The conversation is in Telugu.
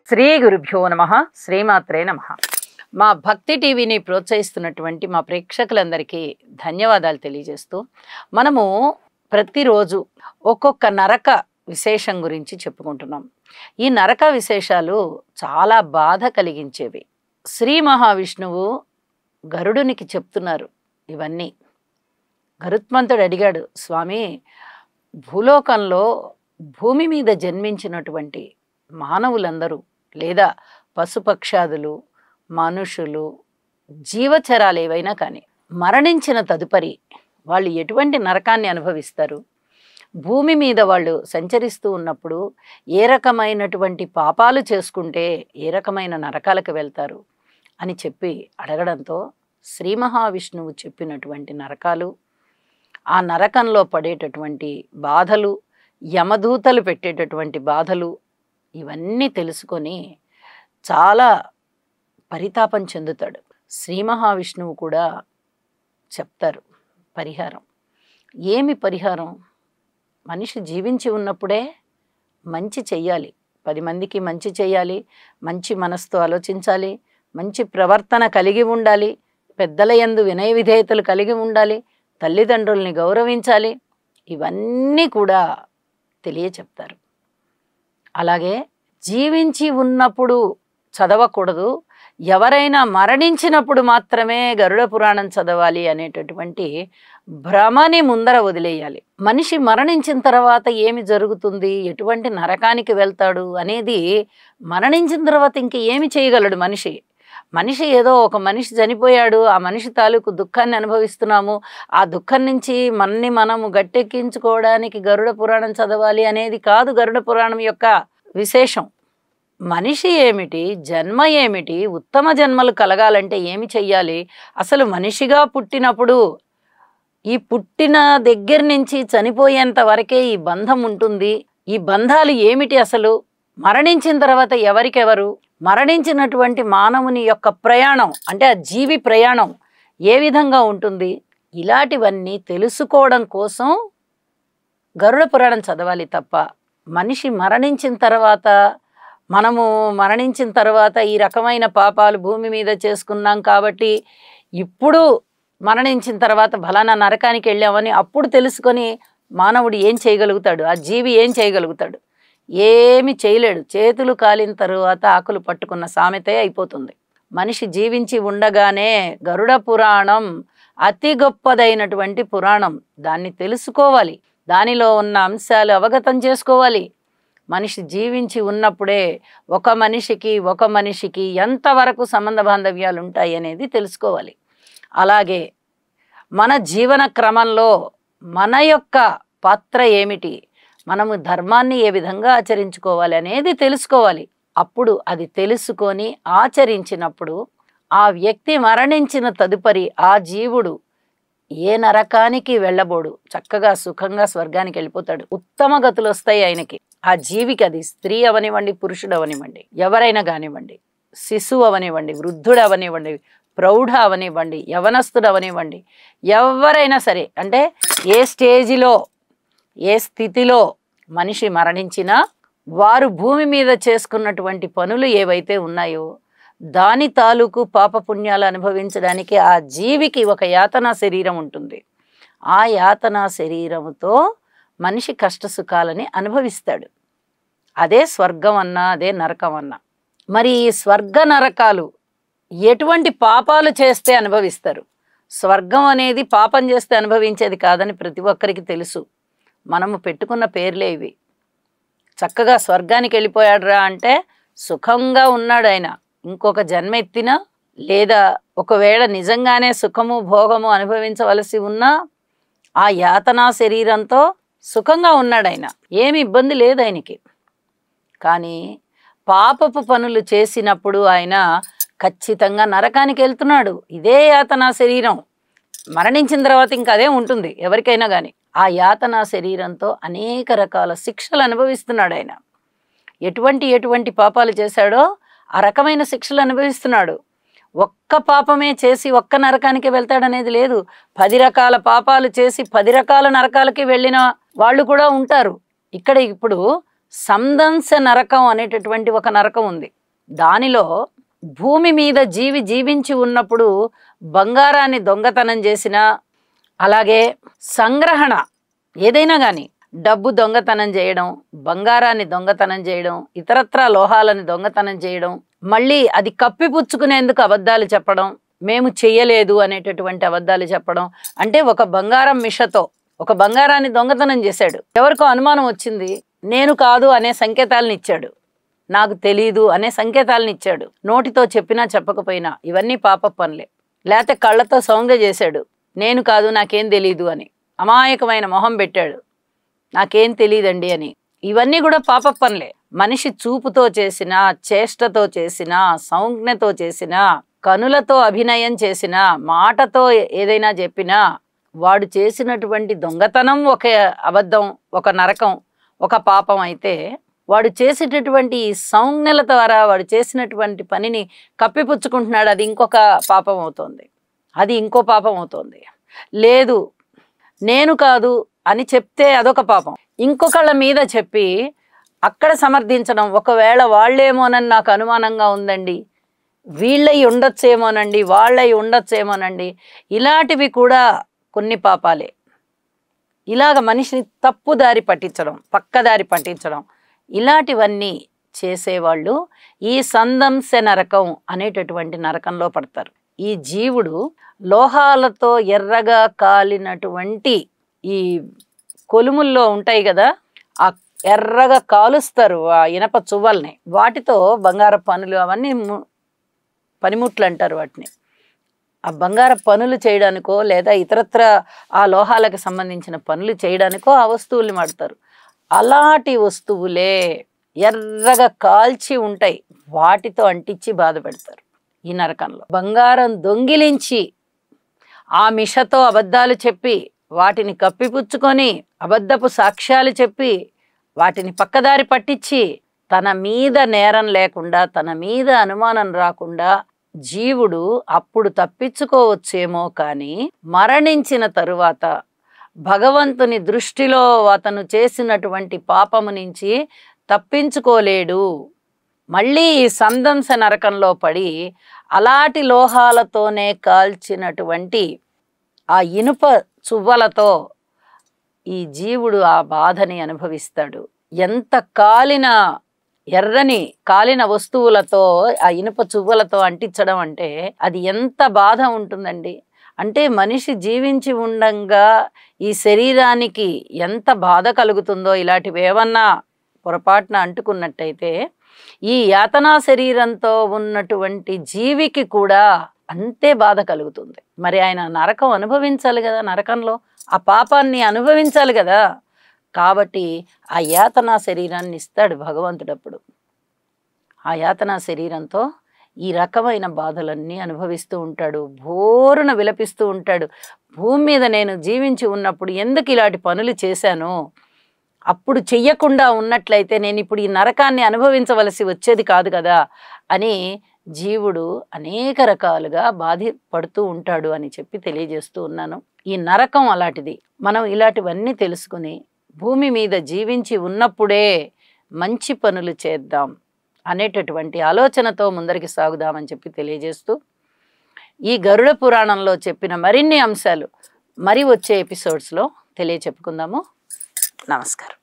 శ్రీ గురుభ్యో నమః. శ్రీమాత్రే నమః. మా భక్తి టీవీని ప్రోత్సహిస్తున్నటువంటి మా ప్రేక్షకులందరికీ ధన్యవాదాలు తెలియజేస్తూ, మనము ప్రతిరోజు ఒక్కొక్క నరక విశేషం గురించి చెప్పుకుంటున్నాం. ఈ నరక విశేషాలు చాలా బాధ కలిగించేవి. శ్రీ మహావిష్ణువు గరుడునికి చెప్తున్నారు ఇవన్నీ. గరుత్మంతుడు అడిగాడు, స్వామి, భూలోకంలో భూమి మీద జన్మించినటువంటి మానవులందరూ లేదా పశుపక్షాదులు, మనుషులు, జీవచరాలు ఏవైనా కానీ మరణించిన తదుపరి వాళ్ళు ఎటువంటి నరకాన్ని అనుభవిస్తారు? భూమి మీద వాళ్ళు సంచరిస్తూ ఉన్నప్పుడు ఏ రకమైనటువంటి పాపాలు చేసుకుంటే ఏ రకమైన నరకాలకు వెళ్తారు అని చెప్పి అడగడంతో శ్రీ మహావిష్ణువు చెప్పినటువంటి నరకాలు, ఆ నరకంలో పడేటటువంటి బాధలు, యమదూతలు పెట్టేటటువంటి బాధలు, ఇవన్నీ తెలుసుకొని చాలా పరితాపం చెందుతాడు. శ్రీ మహావిష్ణువు కూడా చెప్తారు పరిహారం. ఏమి పరిహారం? మనిషి జీవించి ఉన్నప్పుడే మంచి చెయ్యాలి, 10 మందికి మంచి చేయాలి, మంచి మనసుతో ఆలోచించాలి, మంచి ప్రవర్తన కలిగి ఉండాలి, పెద్దల యందు వినయ విధేయతలు కలిగి ఉండాలి, తల్లిదండ్రుల్ని గౌరవించాలి, ఇవన్నీ కూడా తెలియచెప్తారు. అలాగే జీవించి ఉన్నప్పుడు చదవకూడదు, ఎవరైనా మరణించినప్పుడు మాత్రమే గరుడ పురాణం చదవాలి అనేటటువంటి భ్రమని ముందర వదిలేయాలి. మనిషి మరణించిన తర్వాత ఏమి జరుగుతుంది, ఎటువంటి నరకానికి వెళ్తాడు అనేది, మరణించిన తర్వాత ఇంక ఏమి చేయగలడు మనిషి? మనిషి ఏదో ఒక మనిషి చనిపోయాడు, ఆ మనిషి తాలూకు దుఃఖాన్ని అనుభవిస్తున్నాము, ఆ దుఃఖం నుంచి మనము గట్టెక్కించుకోవడానికి గరుడ పురాణం చదవాలి అనేది కాదు గరుడ పురాణం యొక్క విశేషం. మనిషి ఏమిటి, జన్మ ఏమిటి, ఉత్తమ జన్మలు కలగాలంటే ఏమి చెయ్యాలి? అసలు మనిషిగా పుట్టినప్పుడు ఈ పుట్టిన దగ్గర నుంచి చనిపోయేంత వరకే ఈ బంధం ఉంటుంది. ఈ బంధాలు ఏమిటి అసలు? మరణించిన తర్వాత ఎవరికెవరు? మరణించినటువంటి మానవుని యొక్క ప్రయాణం అంటే ఆ జీవి ప్రయాణం ఏ విధంగా ఉంటుంది? ఇలాంటివన్నీ తెలుసుకోవడం కోసం గరుడ పురాణం చదవాలి తప్ప, మనిషి మరణించిన తర్వాత మరణించిన తర్వాత ఈ రకమైన పాపాలు భూమి మీద చేసుకున్నాం కాబట్టి ఇప్పుడు మరణించిన తర్వాత ఫలానా నరకానికి వెళ్ళామని అప్పుడు తెలుసుకొని మానవుడు ఏం చేయగలుగుతాడు? ఆ జీవి ఏం చేయగలుగుతాడు? ఏమి చేయలేడు. చేతులు కాలిన తరువాత ఆకులు పట్టుకున్న సామెతే అయిపోతుంది. మనిషి జీవించి ఉండగానే గరుడ పురాణం అతి గొప్పదైనటువంటి పురాణం. దాన్ని తెలుసుకోవాలి, దానిలో ఉన్న అంశాలు అవగతం చేసుకోవాలి. మనిషి జీవించి ఉన్నప్పుడే ఒక మనిషికి ఎంతవరకు సంబంధ బాంధవ్యాలు ఉంటాయి అనేది తెలుసుకోవాలి. అలాగే మన జీవన క్రమంలో మన యొక్క పాత్ర ఏమిటి, మనము ధర్మాన్ని ఏ విధంగా ఆచరించుకోవాలి అనేది తెలుసుకోవాలి. అప్పుడు అది తెలుసుకొని ఆచరించినప్పుడు ఆ వ్యక్తి మరణించిన తదుపరి ఆ జీవుడు ఏ నరకానికి వెళ్ళబోడు, చక్కగా సుఖంగా స్వర్గానికి వెళ్ళిపోతాడు. ఉత్తమ గతులు వస్తాయి ఆయనకి. ఆ జీవికి, అది స్త్రీ అవనివ్వండి, పురుషుడు అవనివ్వండి, ఎవరైనా కానివ్వండి, శిశువు అవనివ్వండి, వృద్ధుడు అవనివ్వండి, ప్రౌఢ అవనివ్వండి, యవనస్తుడు అవనివ్వండి, ఎవరైనా సరే, అంటే ఏ స్టేజిలో ఏ స్థితిలో మనిషి మరణించినా వారు భూమి మీద చేసుకున్నటువంటి పనులు ఏవైతే ఉన్నాయో దాని తాలూకు పాపపుణ్యాలు అనుభవించడానికి ఆ జీవికి ఒక యాతనా శరీరం ఉంటుంది. ఆ యాతనా శరీరముతో మనిషి కష్టసుఖాలని అనుభవిస్తాడు. అదే స్వర్గం అన్నా, అదే నరకం అన్నా. మరి ఈ స్వర్గ నరకాలు ఎటువంటి పాపాలు చేస్తే అనుభవిస్తారు? స్వర్గం అనేది పాపం చేస్తే అనుభవించేది కాదని ప్రతి ఒక్కరికి తెలుసు. మనము పెట్టుకున్న పేర్లే ఇవి. చక్కగా స్వర్గానికి వెళ్ళిపోయాడురా అంటే సుఖంగా ఉన్నాడు ఆయన. ఇంకొక జన్మ ఎత్తినా లేదా ఒకవేళ నిజంగానే సుఖము భోగము అనుభవించవలసి ఉన్నా ఆ యాతనా శరీరంతో సుఖంగా ఉన్నాడు ఆయన, ఏమి ఇబ్బంది లేదు ఆయనకి. కానీ పాపపు పనులు చేసినప్పుడు ఆయన ఖచ్చితంగా నరకానికి వెళ్తున్నాడు. ఇదే యాతనా శరీరం మరణించిన తర్వాత ఇంకా అదే ఉంటుంది ఎవరికైనా కానీ. ఆ యాతనా శరీరంతో అనేక రకాల శిక్షలు అనుభవిస్తున్నాడు ఆయన. ఎటువంటి పాపాలు చేశాడో ఆ రకమైన శిక్షలు అనుభవిస్తున్నాడు. ఒక్క పాపమే చేసి ఒక్క నరకానికి వెళ్తాడనేది లేదు. 10 రకాల పాపాలు చేసి 10 రకాల నరకాలకి వెళ్ళిన వాళ్ళు కూడా ఉంటారు. ఇక్కడ ఇప్పుడు సందంశ నరకం అనేటటువంటి ఒక నరకం ఉంది. దానిలో భూమి మీద జీవించి ఉన్నప్పుడు బంగారాన్ని దొంగతనం చేసిన, అలాగే సంగ్రహణ ఏదైనా కానీ డబ్బు దొంగతనం చేయడం, బంగారాన్ని దొంగతనం చేయడం, ఇతరత్రా లోహాలను దొంగతనం చేయడం, మళ్ళీ అది కప్పిపుచ్చుకునేందుకు అబద్ధాలు చెప్పడం, మేము చెయ్యలేదు అనేటటువంటి అబద్ధాలు చెప్పడం. అంటే ఒక బంగారం మిషతో ఒక బంగారాన్ని దొంగతనం చేశాడు. ఎవరికో అనుమానం వచ్చింది, నేను కాదు అనే సంకేతాలను ఇచ్చాడు, నాకు తెలీదు అనే సంకేతాలను ఇచ్చాడు. నోటితో చెప్పినా చెప్పకపోయినా ఇవన్నీ పాప పనులే. లేకపోతే కళ్ళతో సౌందర్య చేశాడు, నేను కాదు నాకేం తెలీదు అని. అమాయకమైన మొహం పెట్టాడు, నాకేం తెలియదండి అని. ఇవన్నీ కూడా పాప పనులే. మనిషి చూపుతో చేసినా, చేష్టతో చేసినా, సంజ్ఞతో చేసినా, కనులతో అభినయం చేసినా, మాటతో ఏదైనా చెప్పినా, వాడు చేసినటువంటి దొంగతనం ఒక అబద్ధం, ఒక నరకం, ఒక పాపం అయితే, వాడు చేసేటటువంటి ఈ సంజ్ఞల ద్వారా వాడు చేసినటువంటి పనిని కప్పిపుచ్చుకుంటున్నాడు, అది ఇంకొక పాపం అవుతుంది, అది ఇంకో పాపం అవుతుంది. లేదు నేను కాదు అని చెప్తే అదొక పాపం. ఇంకొకళ్ళ మీద చెప్పి అక్కడ సమర్థించడం, ఒకవేళ వాళ్ళేమోనని నాకు అనుమానంగా ఉందండి, వీళ్ళై ఉండొచ్చేమోనండి, వాళ్ళై ఉండొచ్చేమోనండి, ఇలాంటివి కూడా కొన్ని పాపాలే. ఇలాగ మనిషిని తప్పుదారి పట్టించడం, పక్కదారి పట్టించడం, ఇలాంటివన్నీ చేసేవాళ్ళు ఈ సందంశ నరకం అనేటటువంటి నరకంలో పడతారు. ఈ జీవుడు లోహాలతో ఎర్రగా కాలినటువంటి ఈ కొలుముల్లో ఉంటాయి కదా, ఆ ఎర్రగా కాలుస్తారు ఆ ఇనప చువ్వల్ని, వాటితో బంగార పనులు అవన్నీ పనిముట్లు అంటారు వాటిని. ఆ బంగార పనులు చేయడానికో లేదా ఇతరత్ర ఆ లోహాలకు సంబంధించిన పనులు చేయడానికో ఆ వస్తువుల్ని వాడతారు. అలాంటి వస్తువులే ఎర్రగా కాల్చి ఉంటాయి, వాటితో అంటించి బాధ పెడతారు ఈ నరకంలో. బంగారం దొంగిలించి ఆ మిషతో అబద్ధాలు చెప్పి వాటిని కప్పిపుచ్చుకొని అబద్ధపు సాక్ష్యాలు చెప్పి వాటిని పక్కదారి పట్టించి తన మీద నేరం లేకుండా, తన మీద అనుమానం రాకుండా జీవుడు అప్పుడు తప్పించుకోవచ్చేమో కానీ మరణించిన తరువాత భగవంతుని దృష్టిలో అతను చేసినటువంటి పాపము నుంచి తప్పించుకోలేడు. మళ్ళీ ఈ సందంశ నరకంలో పడి అలాంటి లోహాలతోనే కాల్చినటువంటి ఆ ఇనుప చువ్వలతో ఈ జీవుడు ఆ బాధని అనుభవిస్తాడు. ఎంత కాలిన వస్తువులతో ఆ ఇనుప చువ్వలతో అంటించడం అంటే అది ఎంత బాధ ఉంటుందండి. అంటే మనిషి జీవించి ఉండంగా ఈ శరీరానికి ఎంత బాధ కలుగుతుందో ఇలాంటివి ఏమన్నా పొరపాటున అంటుకున్నట్టయితే ఈ యాతనా శరీరంతో ఉన్నటువంటి జీవికి కూడా అంతే బాధ కలుగుతుంది. మరి ఆయన నరకం అనుభవించాలి కదా, నరకంలో ఆ పాపాన్ని అనుభవించాలి కదా. కాబట్టి ఆ యాతనా శరీరాన్ని ఇస్తాడు భగవంతుడప్పుడు. ఆ యాతనా శరీరంతో ఈ రకమైన బాధలన్నీ అనుభవిస్తూ ఉంటాడు, బోరున విలపిస్తూ ఉంటాడు. భూమి మీద నేను జీవించి ఉన్నప్పుడు ఎందుకు ఇలాంటి పనులు చేశాను, అప్పుడు చెయ్యకుండా ఉన్నట్లయితే నేను ఇప్పుడు ఈ నరకాన్ని అనుభవించవలసి వచ్చేది కాదు కదా అని జీవుడు అనేక రకాలుగా బాధపడుతూ ఉంటాడు అని చెప్పి తెలియజేస్తూ ఉన్నాను. ఈ నరకం అలాంటిది. మనం ఇలాంటివన్నీ తెలుసుకుని భూమి మీద జీవించి ఉన్నప్పుడే మంచి పనులు చేద్దాం అనేటటువంటి ఆలోచనతో ముందరికి సాగుదామని చెప్పి తెలియజేస్తూ ఈ గరుడ పురాణంలో చెప్పిన మరిన్ని అంశాలు మరి వచ్చే ఎపిసోడ్స్లో తెలియచెప్పుకుందాము. నమస్కారం.